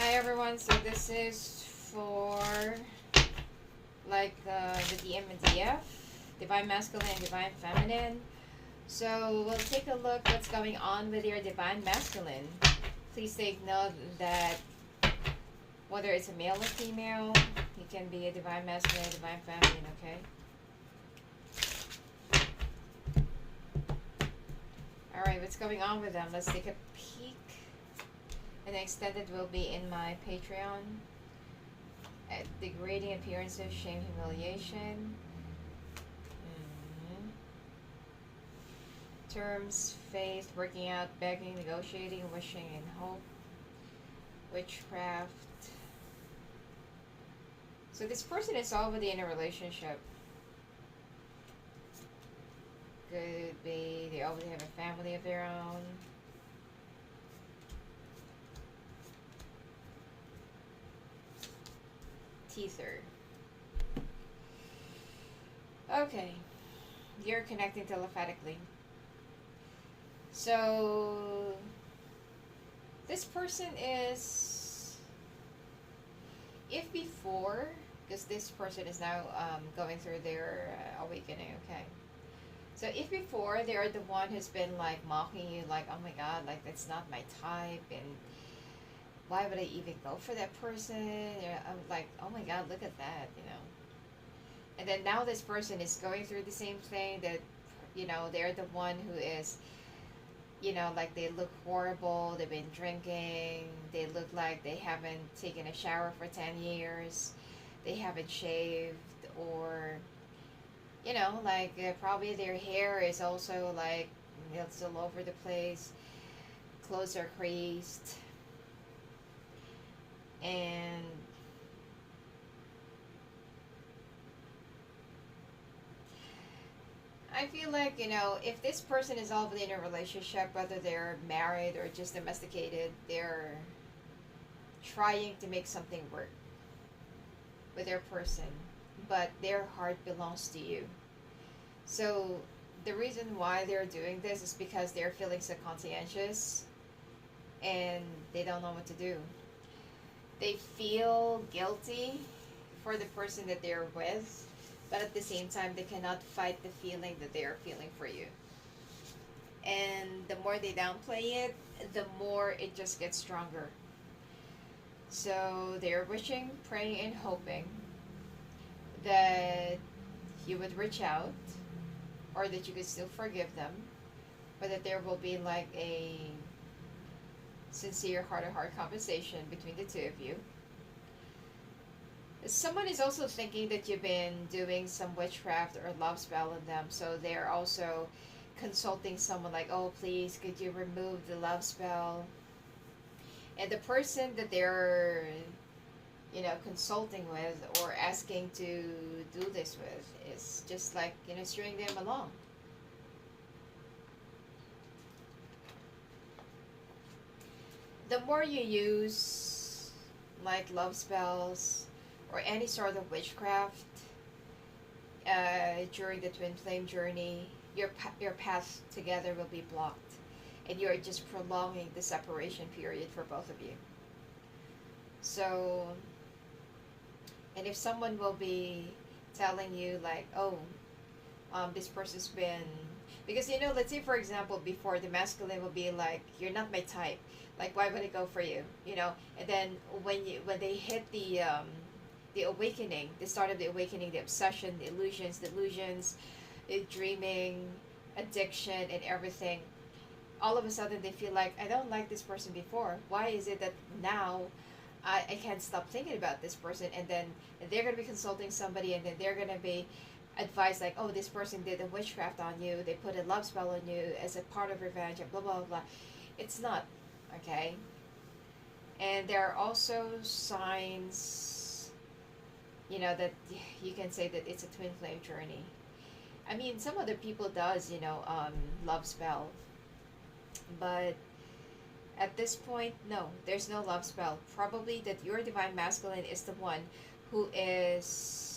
Hi everyone, so this is for like the DM and DF, Divine Masculine and Divine Feminine. So we'll take a look what's going on with your Divine Masculine. Please take note that whether it's a male or female, it can be a Divine Masculine or Divine Feminine, okay? Alright, what's going on with them? Let's take a peek. And the extended will be in my Patreon. Degrading appearances, shame, humiliation. Mhm. Terms, faith, working out, begging, negotiating, wishing, and hope. Witchcraft. So this person is already in a relationship. Could be they already have a family of their own. Teether. Okay. You're connecting telepathically. So this person is, if before, because this person is now going through their awakening, okay. So if before they are the one who's been like mocking you, like, oh my god, like that's not my type, and why would I even go for that person? I'm like, oh my god, look at that, you know. And then now this person is going through the same thing that, you know, they're the one who is, you know, like they look horrible, they've been drinking, they look like they haven't taken a shower for 10 years, they haven't shaved, or, you know, like probably their hair is also like, it's all over the place, clothes are creased, and I feel like, you know, if this person is already in a relationship, whether they're married or just domesticated, they're trying to make something work with their person, but their heart belongs to you. So the reason why they're doing this is because they're feeling so conscientious and they don't know what to do. They feel guilty for the person that they're with, but at the same time, they cannot fight the feeling that they are feeling for you. And the more they downplay it, the more it just gets stronger. So they're wishing, praying, and hoping that you would reach out or that you could still forgive them, but that there will be like a sincere heart to heart conversation between the two of you. Someone is also thinking that you've been doing some witchcraft or love spell on them, so they're also consulting someone like, oh, please, could you remove the love spell? And the person that they're, you know, consulting with or asking to do this with is just like, you know, stringing them along. The more you use like love spells or any sort of witchcraft during the twin flame journey, your path together will be blocked, and you're just prolonging the separation period for both of you. So, and if someone will be telling you like, oh, this person's been, because, you know, let's say for example before, the masculine will be like, you're not my type, like why would I go for you, you know. And then when they hit the awakening, the start of the awakening, the obsession, the delusions, the dreaming, addiction, and everything, all of a sudden they feel like, I don't like this person before, why is it that now I can't stop thinking about this person? And then they're going to be consulting somebody, and then they're going to be advised like, oh, this person did a witchcraft on you, they put a love spell on you as a part of revenge, and blah blah blah. It's not, okay. And there are also signs, you know, that you can say that it's a twin flame journey. I mean, some other people does, you know, love spell, but at this point, no, there's no love spell. Probably that your divine masculine is the one who is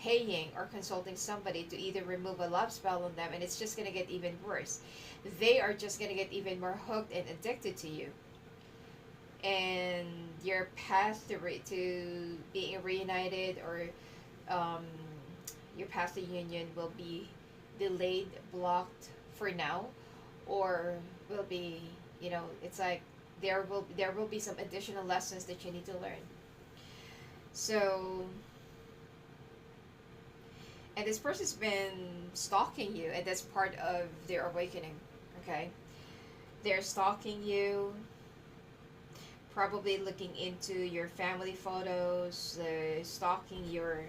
paying or consulting somebody to either remove a love spell on them, and it's just going to get even worse. They are just going to get even more hooked and addicted to you. and your path to being reunited, or um, your path to union will be delayed, blocked for now, or will be, it's like there will be some additional lessons that you need to learn. So, and this person's been stalking you, and that's part of their awakening. Okay, they're stalking you, probably looking into your family photos, stalking your,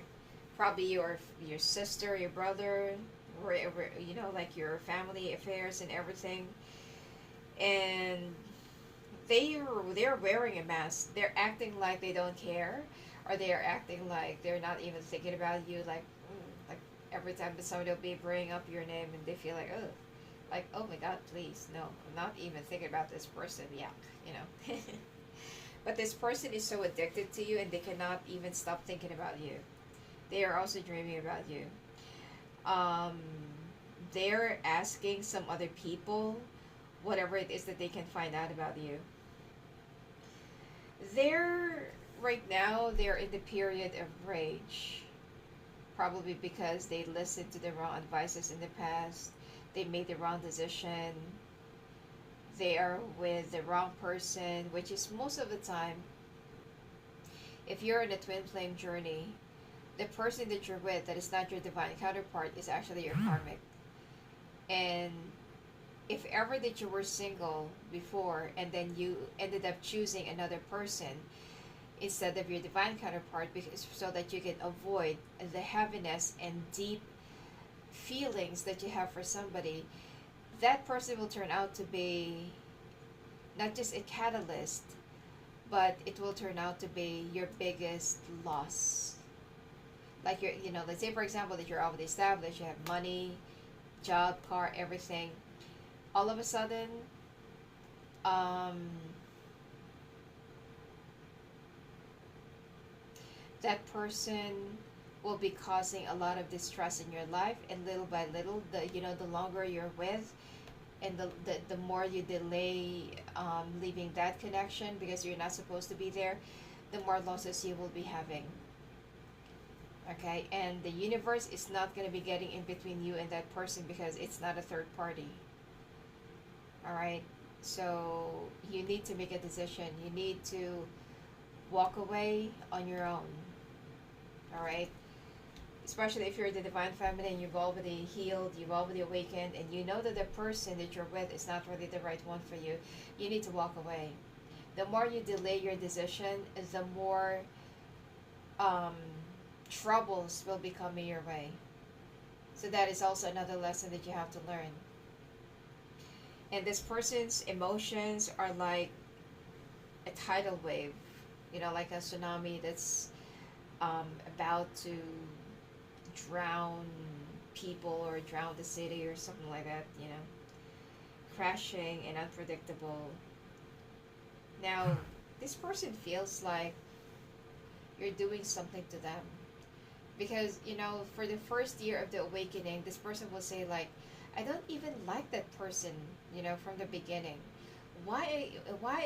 probably your sister, your brother, wherever, like your family affairs and everything. And they're wearing a mask. They're acting like they don't care, or they are acting like they're not even thinking about you. Like every time that somebody will be bringing up your name, and they feel like, oh, like, oh my God, please, no, I'm not even thinking about this person. Yuck, you know. But this person is so addicted to you, and they cannot even stop thinking about you. They are also dreaming about you. Um, they're asking some other people whatever it is that they can find out about you. They're right now, they're in the period of rage, probably because they listened to the wrong advices in the past. They made the wrong decision. They are with the wrong person, which is most of the time, if you're in a twin flame journey, the person that you're with that is not your divine counterpart is actually your karmic. And if ever that you were single before, and then you ended up choosing another person instead of your divine counterpart, because so that you can avoid the heaviness and deep feelings that you have for somebody, that person will turn out to be not just a catalyst, but it will turn out to be your biggest loss. Like, let's say for example that you're already established, you have money, job, car, everything. All of a sudden, um, that person will be causing a lot of distress in your life, and little by little, the longer you're with, and the more you delay leaving that connection because you're not supposed to be there, the more losses you will be having. Okay, and the universe is not going to be getting in between you and that person because it's not a third party. All right, so you need to make a decision. You need to walk away on your own. All right, especially if you're the divine feminine, you've already healed, you've already awakened, and you know that the person that you're with is not really the right one for you. You need to walk away. The more you delay your decision, the more um, troubles will be coming your way. So that is also another lesson that you have to learn. And this person's emotions are like a tidal wave, like a tsunami that's about to drown people or drown the city or something like that, crashing and unpredictable. Now, this person feels like you're doing something to them. Because, for the first year of the awakening, this person will say, like, I don't even like that person, from the beginning. Why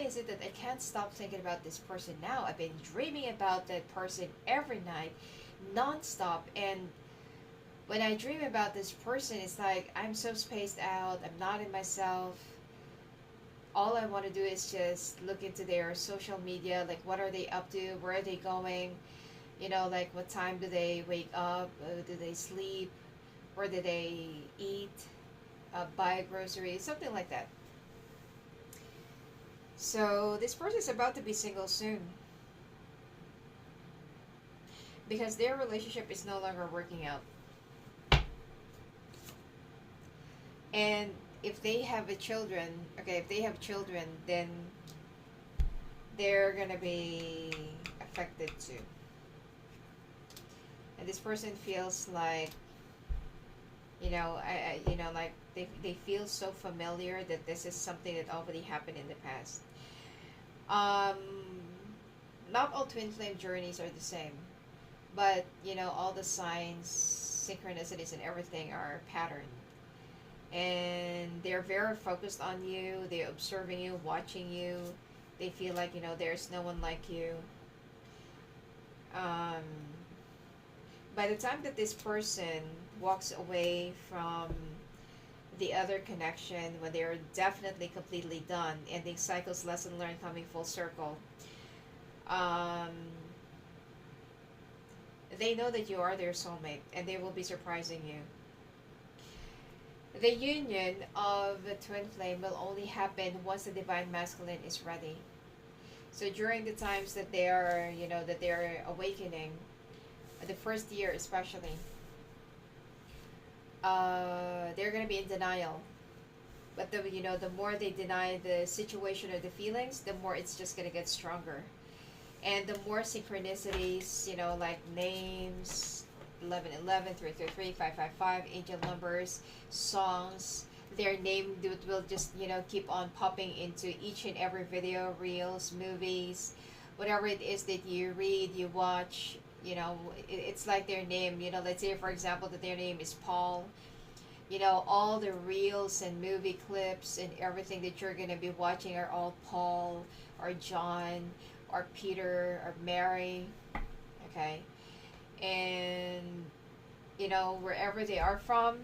is it that I can't stop thinking about this person now? I've been dreaming about that person every night, nonstop, and when I dream about this person, it's like I'm so spaced out, I'm not in myself. All I want to do is just look into their social media, like what are they up to, where are they going, like what time do they wake up, do they sleep, where do they eat, buy groceries, something like that. So this person is about to be single soon because their relationship is no longer working out. And if they have if they have children, then they're gonna be affected too. And this person feels like, like they feel so familiar that this is something that already happened in the past. Um, Not all twin flame journeys are the same, but all the signs, synchronicities, and everything are patterned. And they're very focused on you. They're observing you, watching you, They feel like, there's no one like you. um, by the time that this person walks away from the other connection, when they're definitely completely done, ending cycles, lesson learned, coming full circle, um, they know that you are their soulmate and they will be surprising you. The union of the twin flame will only happen once the divine masculine is ready. So during the times that they are, that they're awakening, the first year especially, they're gonna be in denial. But the more they deny the situation or the feelings, the more it's just gonna get stronger. And the more synchronicities, like names, 1111, 333, 555, angel numbers, songs, their name will just, keep on popping into each and every video, reels, movies, whatever it is that you read, you watch, it's like their name, let's say, for example, that their name is Paul. All the reels and movie clips and everything that you're going to be watching are all Paul or John or Peter or Mary. Okay. And, wherever they are from,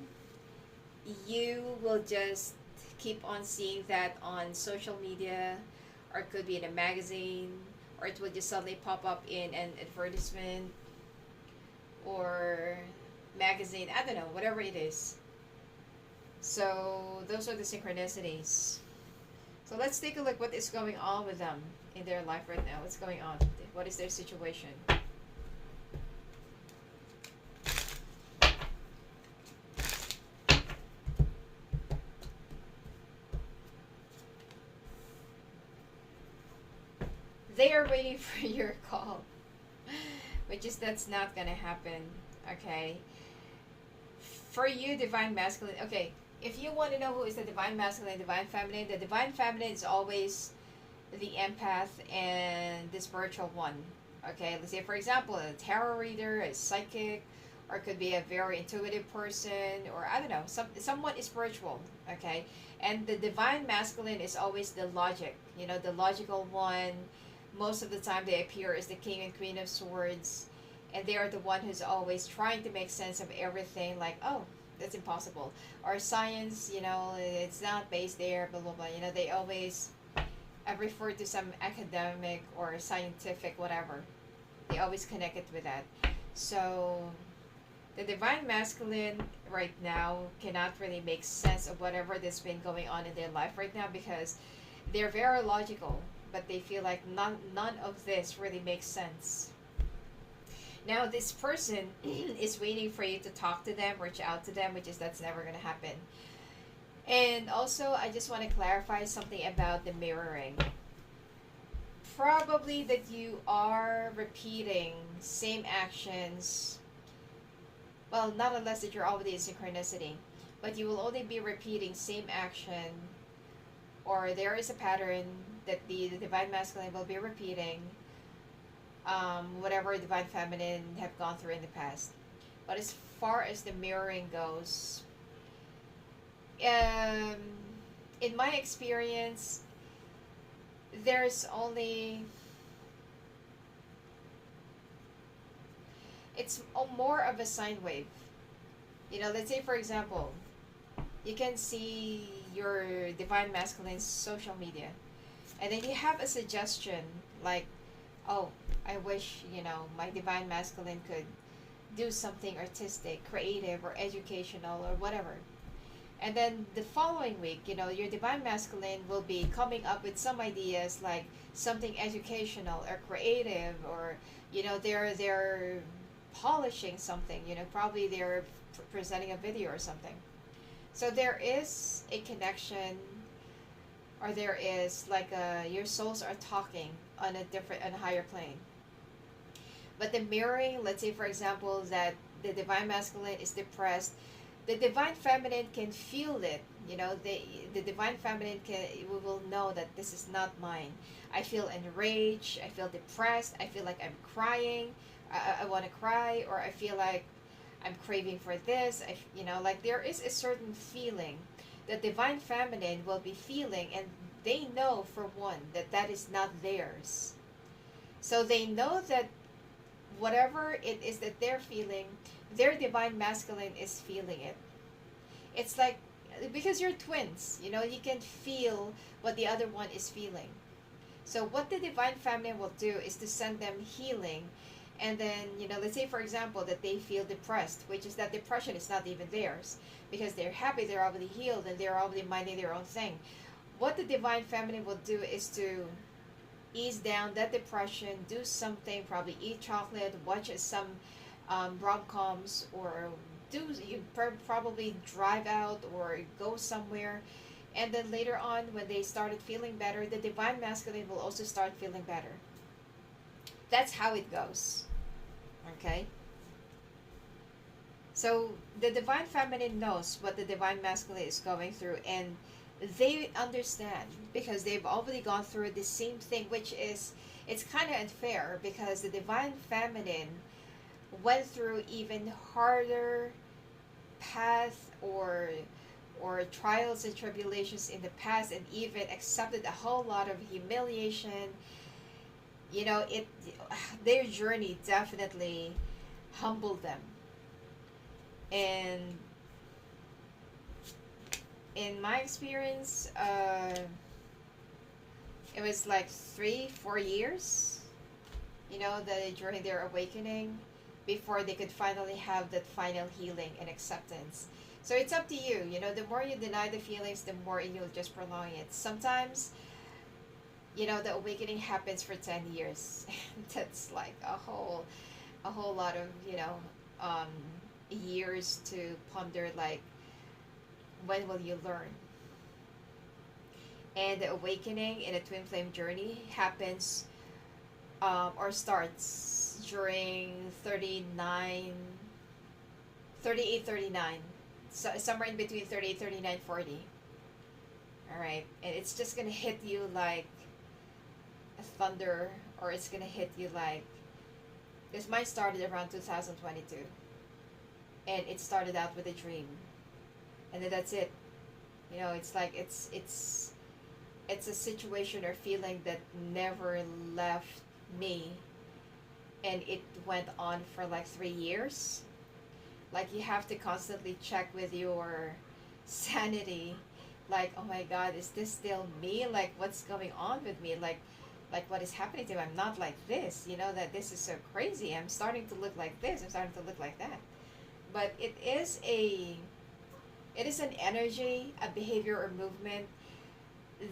you will just keep on seeing that on social media, or it could be in a magazine, or it will just suddenly pop up in an advertisement or magazine. I don't know, whatever it is. So those are the synchronicities. So let's take a look what is going on with them in their life right now. What's going on? What is their situation? They are waiting for your call, which is that's not gonna happen. Okay. For you, divine masculine. Okay, if you want to know who is the divine masculine, divine feminine, the divine feminine is always the empath and the spiritual one. Okay, let's say for example, a tarot reader, a psychic, or it could be a very intuitive person, or I don't know, someone is spiritual. Okay, and the divine masculine is always the logic. The logical one. Most of the time, they appear as the king and queen of swords, and they are the one who's always trying to make sense of everything. Like, oh, that's impossible, or science, it's not based there, blah blah blah. They always refer to some academic or scientific whatever. They always connect it with that. So the divine masculine right now cannot really make sense of whatever that's been going on in their life right now, because they're very logical, but they feel like none of this really makes sense. Now this person is waiting for you to talk to them, reach out to them, which is that's never going to happen. And also, I just want to clarify something about the mirroring. Probably that you are repeating same actions. Well, not unless that you're already in synchronicity, but you will only be repeating same action, or there is a pattern that the divine masculine will be repeating, whatever divine feminine have gone through in the past. But as far as the mirroring goes, um, in my experience, there's only, it's more of a sine wave. Let's say for example, you can see your divine masculine's social media, and then you have a suggestion like, oh, I wish, my divine masculine could do something artistic, creative, or educational, or whatever. And then the following week, your divine masculine will be coming up with some ideas like something educational or creative, or, they're polishing something, probably they're presenting a video or something. So there is a connection, or there is like your souls are talking on a higher plane. But the mirroring, let's say for example that the divine masculine is depressed, the divine feminine can feel it. The divine feminine will know that this is not mine. I feel enraged, I feel depressed, I feel like I'm crying, I want to cry, or I feel like I'm craving for this. Like there is a certain feeling that divine feminine will be feeling, and they know for one that that is not theirs. So they know that whatever it is that they're feeling, their divine masculine is feeling it. It's like, because you're twins, you know, you can feel what the other one is feeling. So what the divine feminine will do is to send them healing. And then, you know, let's say for example that they feel depressed, which is that depression is not even theirs, because they're happy, they're already healed, and they're already minding their own thing. What the divine feminine will do is to ease down that depression, do something, probably eat chocolate, watch some rom-coms, or probably drive out or go somewhere. And then later on, when they started feeling better, the divine masculine will also start feeling better. That's how it goes. Okay? So the divine feminine knows what the divine masculine is going through, and they understand because they've already gone through the same thing, which is, it's kind of unfair because the divine feminine went through even harder path, or trials and tribulations in the past, and even accepted a whole lot of humiliation. You know, it their journey definitely humbled them. And in my experience, it was like 3-4 years, you know, that during their awakening, before they could finally have that final healing and acceptance. So it's up to you. You know, the more you deny the feelings, the more you'll just prolong it. Sometimes, you know, the awakening happens for 10 years. That's like a whole lot of, you know, years to ponder, like, when will you learn? And the awakening in a twin flame journey happens, or starts during 38, 39. So somewhere in between 38, 39, 40. All right. And it's just going to hit you like a thunder, or it's going to hit you like, this mine started around 2022. And it started out with a dream. And then that's it. You know, it's like, it's a situation or feeling that never left me, and it went on for like 3 years. Like, you have to constantly check with your sanity, like, oh my god, is this still me? Like, what's going on with me? Like what is happening to me? I'm not like this, you know, that this is so crazy. I'm starting to look like this, I'm starting to look like that. But it is an energy, a behavior or movement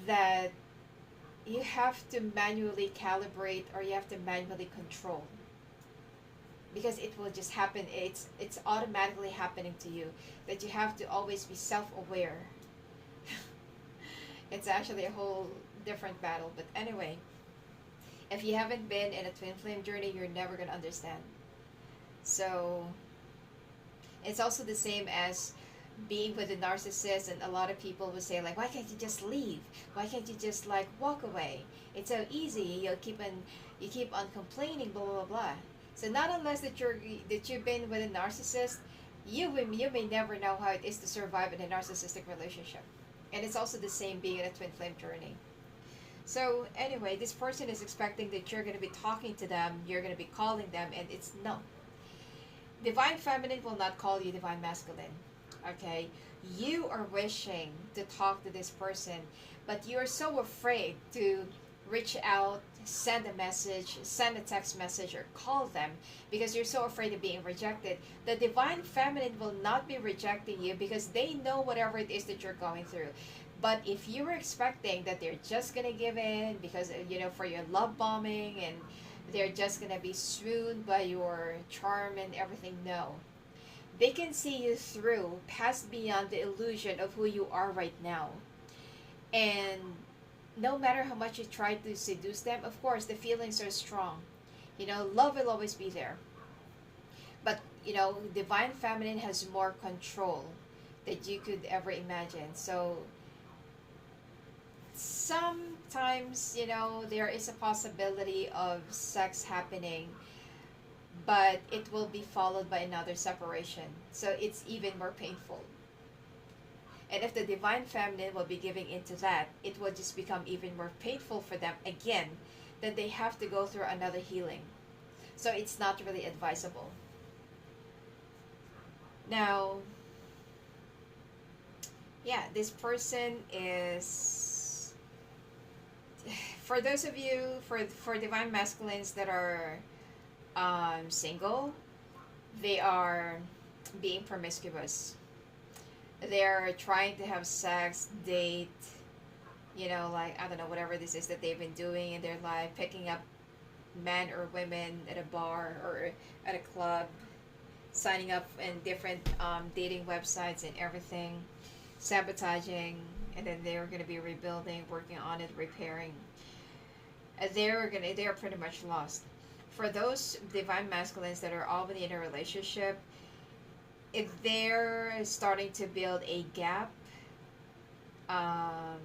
that you have to manually calibrate, or you have to manually control, because it will just happen. It's automatically happening to you, that you have to always be self-aware. It's actually a whole different battle. But anyway, if you haven't been in a twin flame journey, you're never going to understand. So it's also the same as being with a narcissist, and a lot of people will say, like, why can't you just leave? Why can't you just like walk away? It's so easy. You keep on complaining, blah blah blah. So not unless that you've been with a narcissist, you may never know how it is to survive in a narcissistic relationship. And it's also the same being in a twin flame journey. So anyway, this person is expecting that you're going to be talking to them, you're going to be calling them, and it's no. Divine feminine will not call you divine masculine. Okay, you are wishing to talk to this person, but you're so afraid to reach out, send a message, send a text message, or call them, because you're so afraid of being rejected. The divine feminine will not be rejecting you, because they know whatever it is that you're going through. But if you were expecting that they're just gonna give in because, you know, for your love bombing, and they're just gonna be swooned by your charm and everything, no. They can see you through, past beyond the illusion of who you are right now. And no matter how much you try to seduce them, of course, the feelings are strong. You know, love will always be there. But, you know, divine feminine has more control that you could ever imagine. So sometimes, you know, there is a possibility of sex happening, but it will be followed by another separation. So it's even more painful. And if the divine feminine will be giving into that, it will just become even more painful for them again, that they have to go through another healing. So it's not really advisable. Now, yeah, this person is, for those of you, for divine masculines that are single, they are being promiscuous. They're trying to have sex, date, like, I don't know, whatever this is that they've been doing in their life, picking up men or women at a bar or at a club, signing up in different dating websites and everything, sabotaging, and then they're going to be rebuilding, working on it, repairing. They're pretty much lost. For those divine masculines that are already in a relationship, if they're starting to build a gap, um,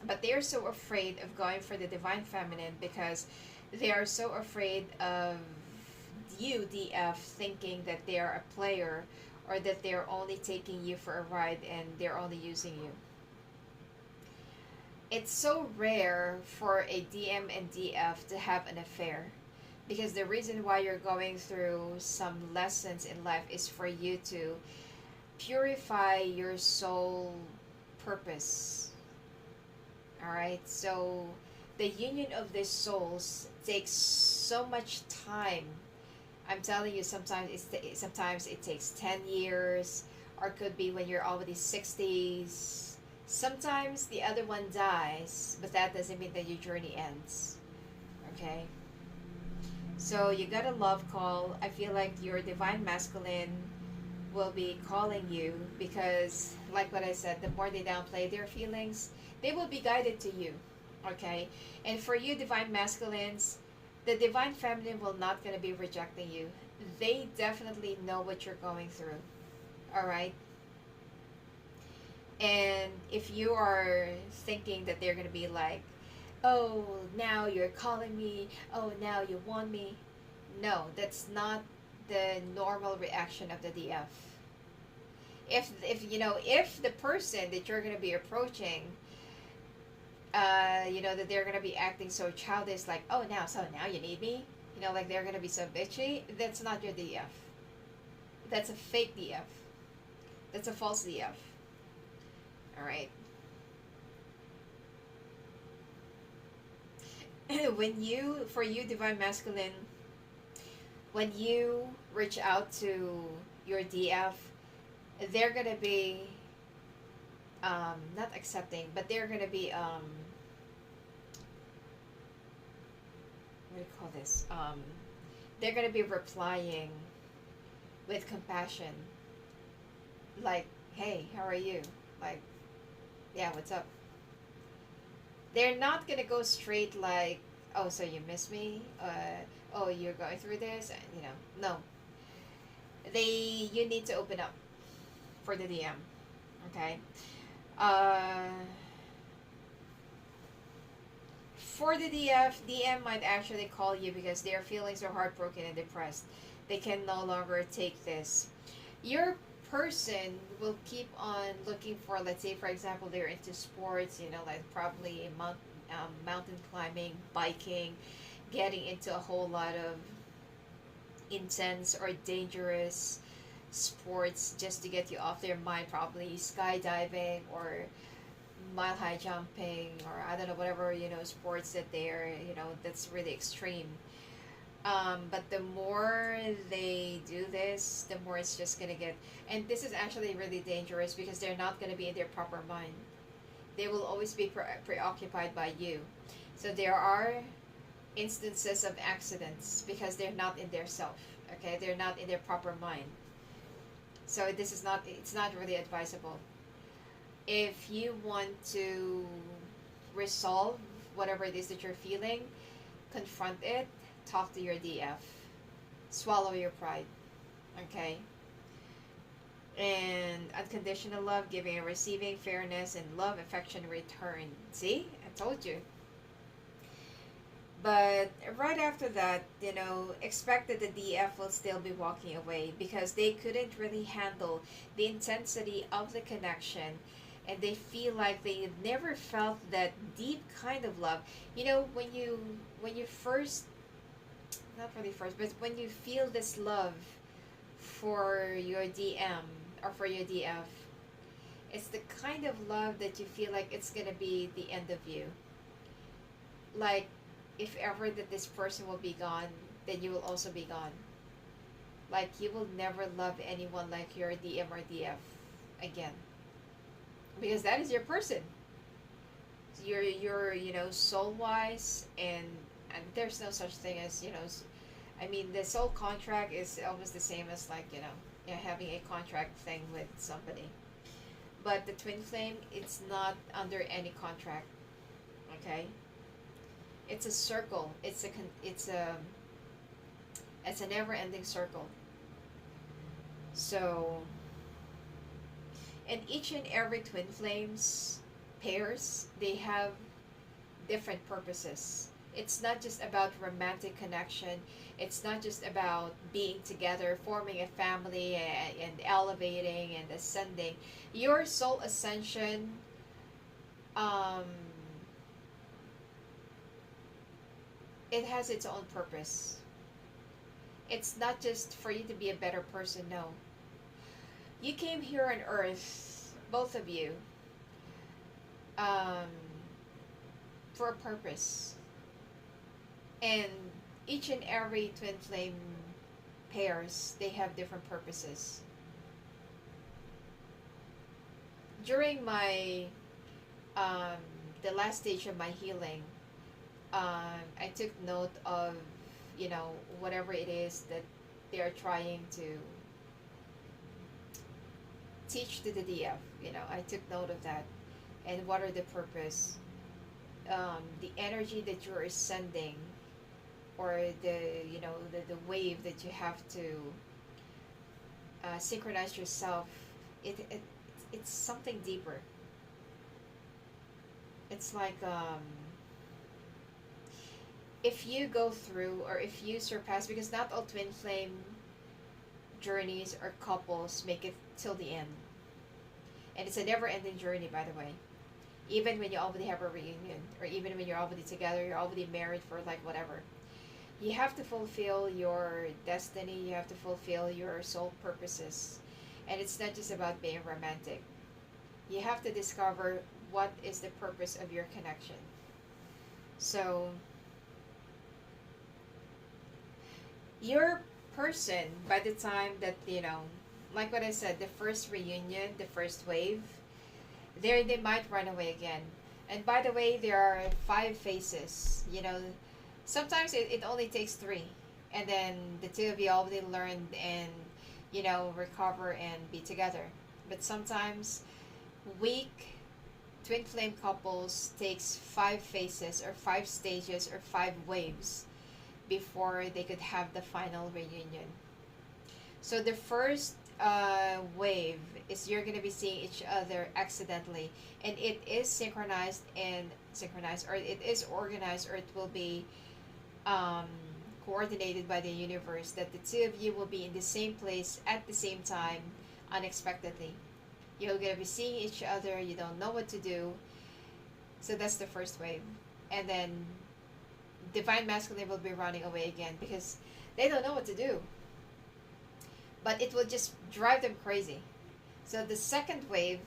but they're so afraid of going for the divine feminine because they are so afraid of you, DF, thinking that they're a player or that they're only taking you for a ride and they're only using you. It's so rare for a DM and DF to have an affair, because the reason why you're going through some lessons in life is for you to purify your soul purpose. All right, so the union of these souls takes so much time. I'm telling you, sometimes it takes 10 years, or could be when you're already 60s. Sometimes the other one dies, but that doesn't mean that your journey ends. Okay? So you got a love call. I feel like your divine masculine will be calling you because, like what I said, the more they downplay their feelings, they will be guided to you. Okay? And for you, divine masculines, the divine feminine will not going to be rejecting you. They definitely know what you're going through. All right? And if you are thinking that they're going to be like, oh, now you're calling me, oh, now you want me. No, that's not the normal reaction of the DF. If the person that you're going to be approaching, that they're going to be acting so childish, like, oh, now you need me, like they're going to be so bitchy, that's not your DF. That's a fake DF. That's a false DF. All right. For you, divine masculine, when you reach out to your DF, they're gonna be not accepting, but they're gonna be what do you call this? They're gonna be replying with compassion, like, hey, how are you? Like, yeah, what's up? They're not gonna go straight like, oh, so you miss me? Oh, you're going through this? No. You need to open up for the DM, okay? For the DM might actually call you because their feelings are heartbroken and depressed. They can no longer take this. Your person will keep on looking for, let's say, for example, they're into sports, like probably mountain climbing, biking, getting into a whole lot of intense or dangerous sports just to get you off their mind, probably skydiving or mile high jumping, or I don't know, whatever, sports that they're, that's really extreme. But the more they do this, the more it's just going to get, and this is actually really dangerous because they're not going to be in their proper mind. They will always be preoccupied by you. So there are instances of accidents because they're not in their self, okay? They're not in their proper mind. So it's not really advisable. If you want to resolve whatever it is that you're feeling, confront it, talk to your DF, swallow your pride, okay? And unconditional love, giving and receiving, fairness, and love, affection, return. See? I told you. But right after that, expect that the DF will still be walking away because they couldn't really handle the intensity of the connection, and they feel like they never felt that deep kind of love. When you first, not really first, but when you feel this love for your DM or for your DF, it's the kind of love that you feel like it's gonna be the end of you. Like, if ever that this person will be gone, then you will also be gone. Like, you will never love anyone like your DM or DF again, because that is your person. You're soul wise, and there's no such thing as I mean, the soul contract is almost the same as, like, having a contract thing with somebody. But the twin flame, it's not under any contract. Okay, it's a circle. It's a never-ending circle. So, and each and every twin flames pairs, they have different purposes. It's not just about romantic connection. It's not just about being together, forming a family, and elevating and ascending. Your soul ascension, um, it has its own purpose. It's not just for you to be a better person, no. You came here on earth, both of you, um, for a purpose. And each and every twin flame pairs, they have different purposes. During my um, the last stage of my healing, I took note of whatever it is that they are trying to teach to the DF. I took note of that, and what are the purpose, the energy that you are sending, or the wave that you have to synchronize yourself. It's something deeper. It's like, if you go through, or if you surpass, because not all twin flame journeys or couples make it till the end, and it's a never-ending journey, by the way. Even when you already have a reunion, or even when you're already together, you're already married for, like, whatever, you have to fulfill your destiny. You have to fulfill your soul purposes, and it's not just about being romantic. You have to discover what is the purpose of your connection. So, your person, by the time that, like what I said, the first reunion, the first wave, they might run away again. And by the way, there are five phases. Sometimes it only takes three, and then the two of you already learned and recover and be together. But sometimes weak twin flame couples takes five phases, or five stages, or five waves before they could have the final reunion. So the first wave is you're gonna be seeing each other accidentally, and it is synchronized, or it is organized, or it will be um, coordinated by the universe, that the two of you will be in the same place at the same time, unexpectedly. You're gonna be seeing each other. You don't know what to do. So that's the first wave, and then divine masculine will be running away again because they don't know what to do. But it will just drive them crazy. So the second wave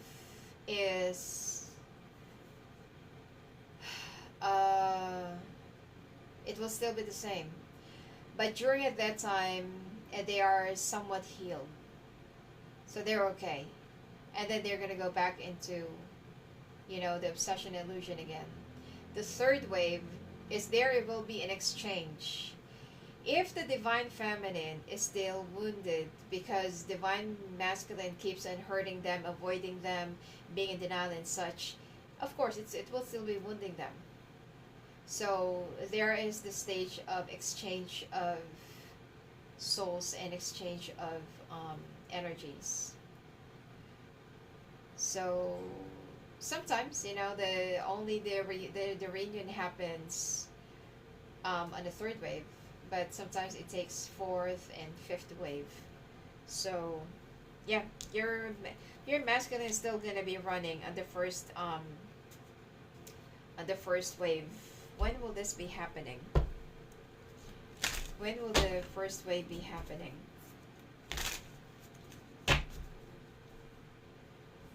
is it will still be the same. But during at that time, they are somewhat healed. So they're okay. And then they're going to go back into, the obsession illusion again. The third wave is there it will be an exchange. If the divine feminine is still wounded because divine masculine keeps on hurting them, avoiding them, being in denial and such, of course it will still be wounding them. So there is the stage of exchange of souls and exchange of energies. So sometimes the reunion happens on the third wave, but sometimes it takes fourth and fifth wave. So yeah, your masculine is still gonna be running on the first wave. When will this be happening? When will the first wave be happening?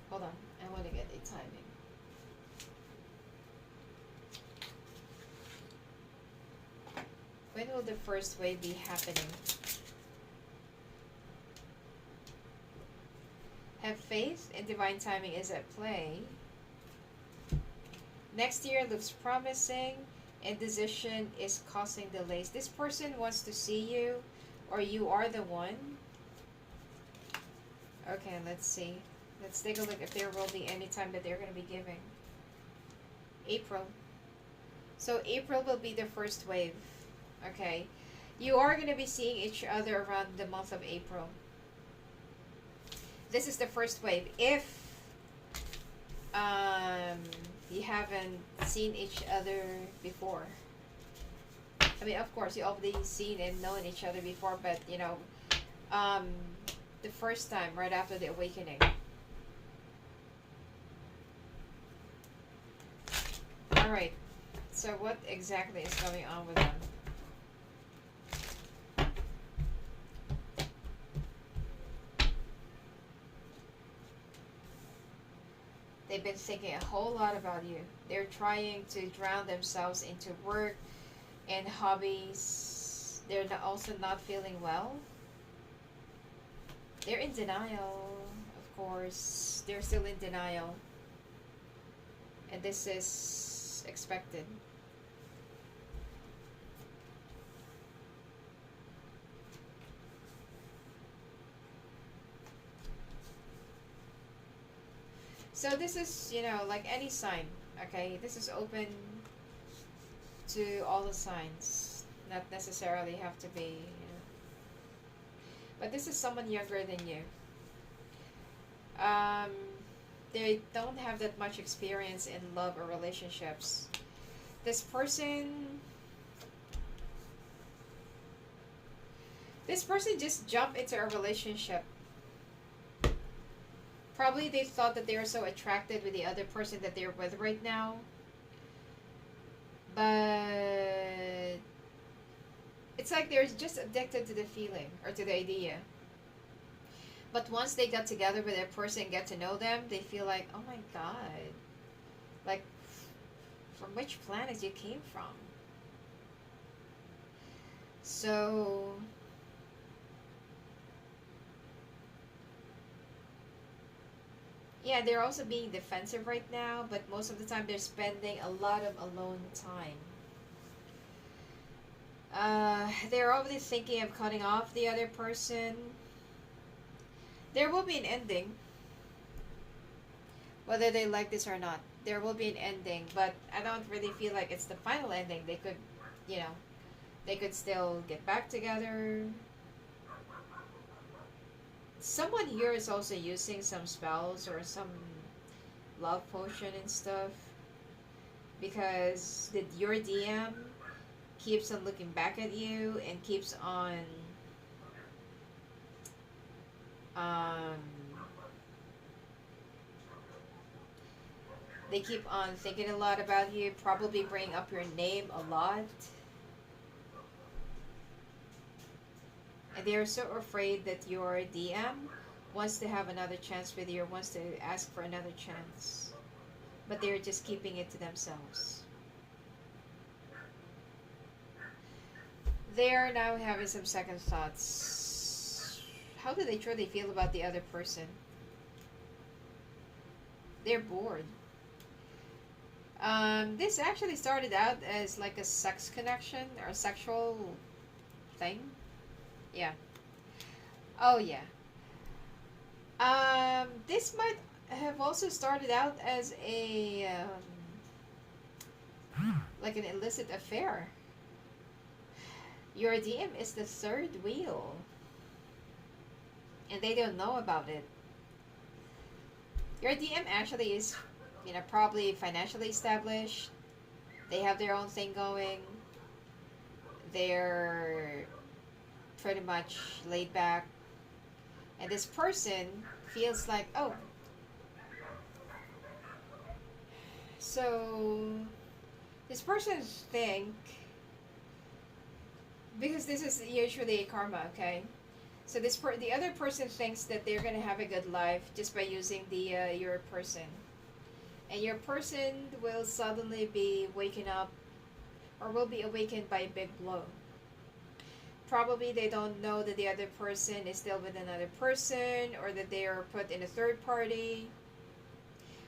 Hold on, I want to get a timing. When will the first wave be happening? Have faith in divine timing is at play. Next year looks promising. Indecision is causing delays. This person wants to see you, or you are the one. Okay, let's see. Let's take a look if there will be any time that they're going to be giving. April. So April will be the first wave. Okay. You are going to be seeing each other around the month of April. This is the first wave. If you haven't seen each other before. I mean, of course, you already seen and known each other before, but you know, the first time right after the awakening. All right. So what exactly is going on with them? They've been thinking a whole lot about you. They're trying to drown themselves into work and hobbies. They're also not feeling well. They're in denial, of course. They're still in denial. And this is expected. So this is, you know, like any sign, okay? This is open to all the signs. Not necessarily have to be, you know. But this is someone younger than you. Um, they don't have that much experience in love or relationships. This person... This person just jumped into a relationship. Probably they thought that they were so attracted with the other person that they're with right now. But it's like they're just addicted to the feeling or to the idea. But once they got together with that person and get to know them, they feel like, oh my god. Like, from which planet you came from? So... yeah, they're also being defensive right now, but most of the time they're spending a lot of alone time. They're already thinking of cutting off the other person. There will be an ending. Whether they like this or not. There will be an ending, but I don't really feel like it's the final ending. They could, you know, they could still get back together. Someone here is also using some spells or some love potion and stuff. Because your DM keeps on looking back at you and keeps on they keep on thinking a lot about you, probably bring up your name a lot. And they're so afraid that your DM wants to have another chance with you or wants to ask for another chance. But they're just keeping it to themselves. They are now having some second thoughts. How do they truly feel about the other person? They're bored. This actually started out as like a sex connection or a sexual thing. Yeah. Oh yeah. This might have also started out as a like an illicit affair. Your DM is the third wheel, and they don't know about it. Your DM actually is, probably financially established. They have their own thing going. They're pretty much laid back, and this person feels like, oh, so this person think, because this is usually a karma, okay? So the other person thinks that they're gonna have a good life just by using the your person, and your person will suddenly be waking up, or will be awakened by a big blow. Probably they don't know that the other person is still with another person, or that they are put in a third party,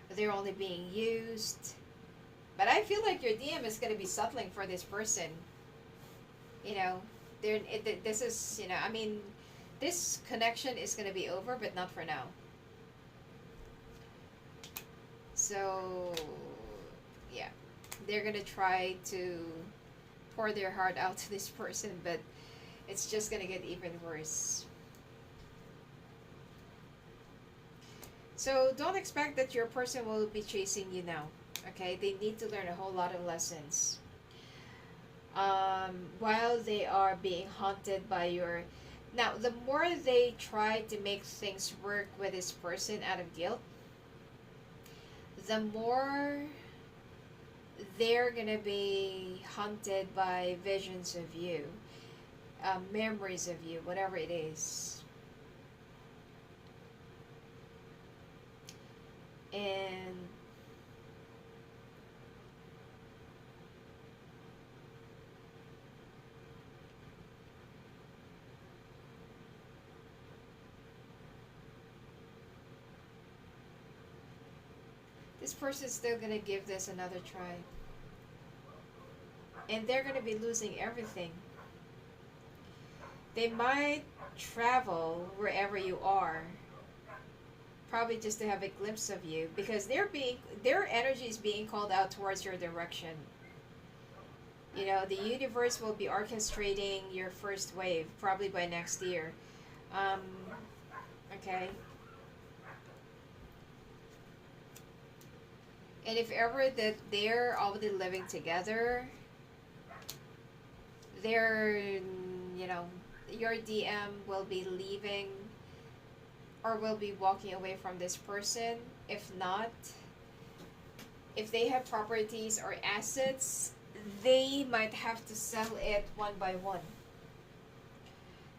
or they're only being used. But I feel like your DM is gonna be settling for this person. You know, this is, I mean, this connection is gonna be over, but not for now. So, yeah, they're gonna try to pour their heart out to this person, but it's just gonna get even worse. So don't expect that your person will be chasing you now. Okay, they need to learn a whole lot of lessons. While they are being haunted by your, now the more they try to make things work with this person out of guilt, the more they're gonna be haunted by visions of you, memories of you, whatever it is. And this person's still gonna give this another try. And they're gonna be losing everything. They might travel wherever you are, probably just to have a glimpse of you, because their energy is being called out towards your direction. The universe will be orchestrating your first wave probably by next year. Um, okay. And if ever that they're already living together, they're, your DM will be leaving, or will be walking away from this person. If not, if they have properties or assets, they might have to sell it one by one.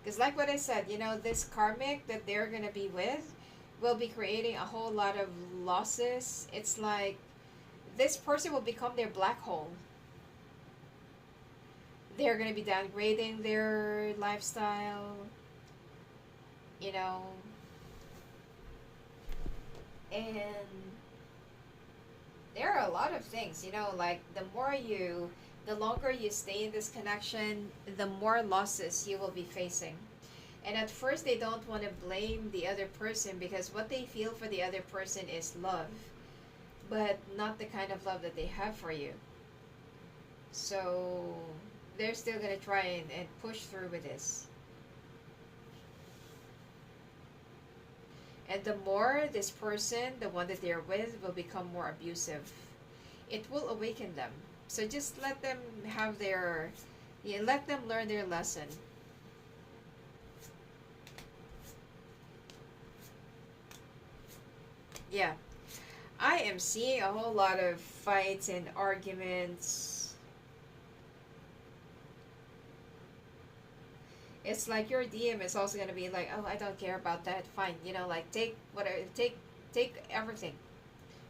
Because like what I said, this karmic that they're going to be with will be creating a whole lot of losses. It's like this person will become their black hole. They're going to be downgrading their lifestyle, and there are a lot of things, like the longer you stay in this connection, the more losses you will be facing. And at first they don't want to blame the other person, because what they feel for the other person is love, but not the kind of love that they have for you. So they're still going to try and push through with this. And the more this person, the one that they're with, will become more abusive, it will awaken them. So just let them have let them learn their lesson. Yeah. I am seeing a whole lot of fights and arguments. It's like your DM is also gonna be like, oh, I don't care about that. Fine, like take whatever, take everything.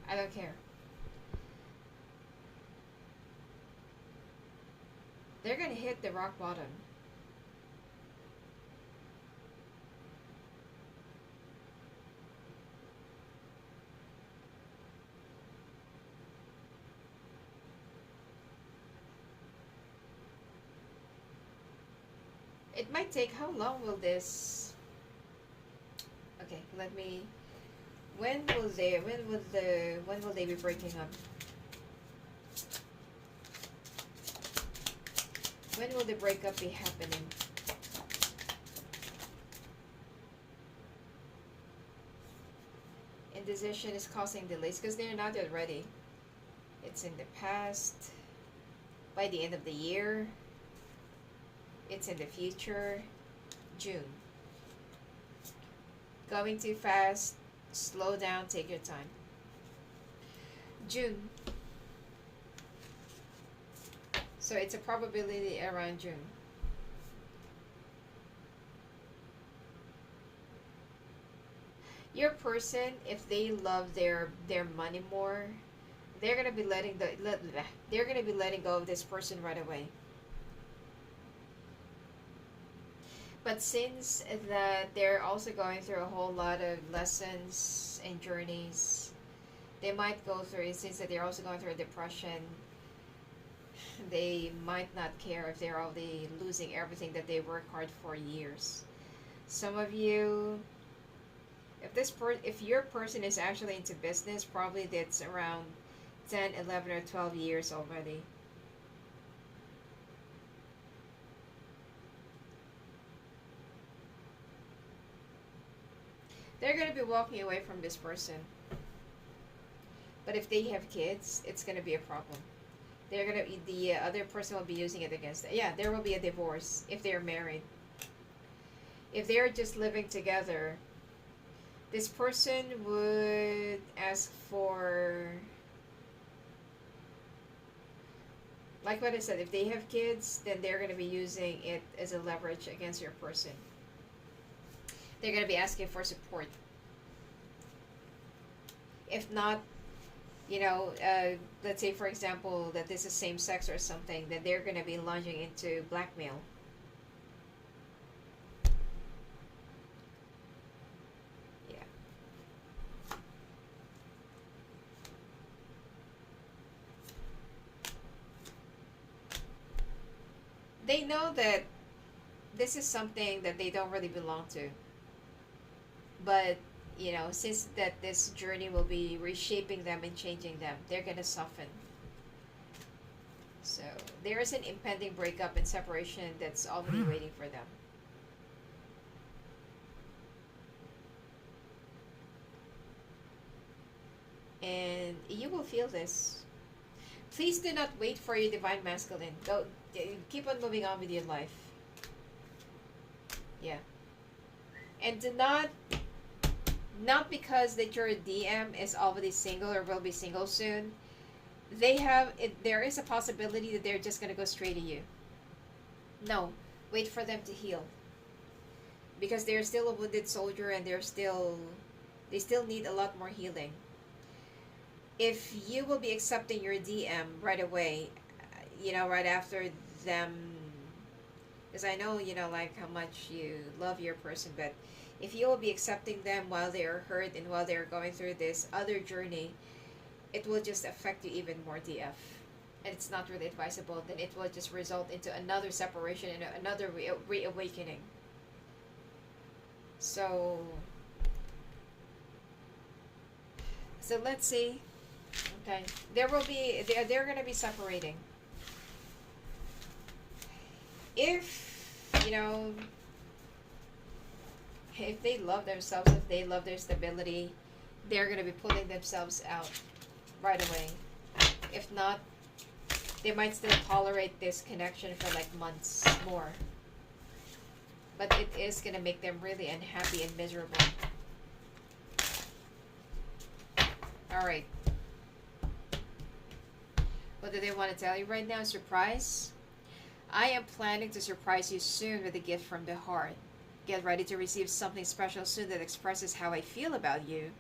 I don't care. They're gonna hit the rock bottom. It might take, how long will this, okay, let me, when will they be breaking up? When will the breakup be happening? Indecision is causing delays because they're not yet ready. It's in the past. By the end of the year. It's in the future. June. Going too fast. Slow down. Take your time. June. So it's a probability around June. Your person, if they love their money more, they're gonna be they're gonna be letting go of this person right away. But since that they're also going through a whole lot of lessons and journeys, they might go through it. Since that they're also going through a depression, they might not care if they're already losing everything that they worked hard for years. Some of you, if your person is actually into business, probably that's around 10, 11, or 12 years already. They're going to be walking away from this person. But if they have kids, it's going to be a problem. They're going to, the other person will be using it against them. Yeah, there will be a divorce if they're married. If they're just living together, this person would ask for, like what I said, if they have kids, then they're going to be using it as a leverage against your person. They're going to be asking for support. If not, let's say for example that this is same sex or something, then they're going to be launching into blackmail. Yeah. They know that this is something that they don't really belong to. But, since that this journey will be reshaping them and changing them, they're going to soften. So, there is an impending breakup and separation that's already waiting for them. And you will feel this. Please do not wait for your divine masculine. Go, keep on moving on with your life. Yeah. And do not because that your DM is already single or will be single soon. There is a possibility that they're just going to go straight to you. No, wait for them to heal. Because they're still a wounded soldier and they still need a lot more healing. If you will be accepting your DM right away, right after them, because I know, like how much you love your person, but if you will be accepting them while they are hurt and while they're going through this other journey, it will just affect you even more, DF. And it's not really advisable. Then it will just result into another separation and another reawakening. So let's see. Okay, they're going to be separating. If, if they love themselves, if they love their stability, they're going to be pulling themselves out right away. If not, they might still tolerate this connection for like months more. But it is going to make them really unhappy and miserable. Alright. What do they want to tell you right now? Surprise? I am planning to surprise you soon with a gift from the heart. Get ready to receive something special soon that expresses how I feel about you.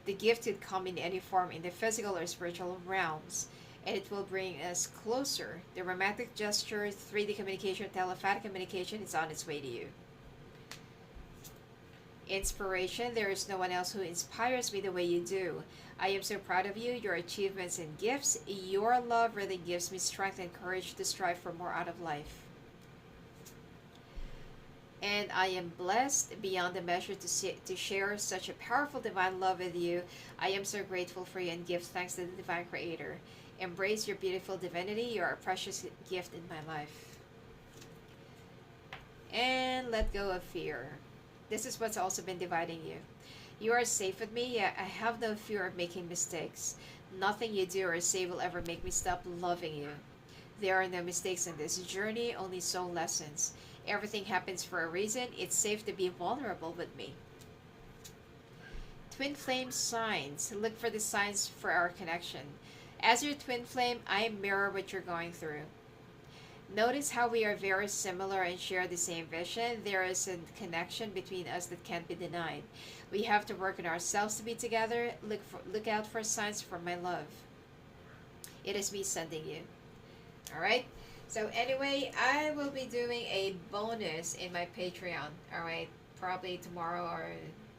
The gift could come in any form in the physical or spiritual realms, and it will bring us closer. The romantic gesture, 3D communication, telepathic communication is on its way to you. Inspiration, there is no one else who inspires me the way you do. I am so proud of you, your achievements and gifts. Your love really gives me strength and courage to strive for more out of life. And I am blessed beyond the measure to share such a powerful divine love with you. I am so grateful for you and give thanks to the divine creator. Embrace your beautiful divinity. You are a precious gift in my life. And let go of fear. This is what's also been dividing you. You are safe with me. I have no fear of making mistakes. Nothing you do or say will ever make me stop loving you. There are no mistakes in this journey, only soul lessons. Everything happens for a reason. It's safe to be vulnerable with me. Twin flame signs. Look for the signs for our connection. As your twin flame, I mirror what you're going through. Notice how we are very similar and share the same vision. There is a connection between us that can't be denied. We have to work on ourselves to be together. Look out for signs from my love. It is me sending you. Alright? So anyway, I will be doing a bonus in my Patreon. Alright? Probably tomorrow or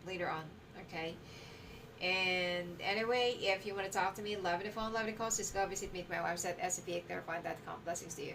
later on. Okay? And anyway, if you want to talk to me, love it phone, love it calls, just go visit me at my website, sfaclarifying.com. Blessings to you.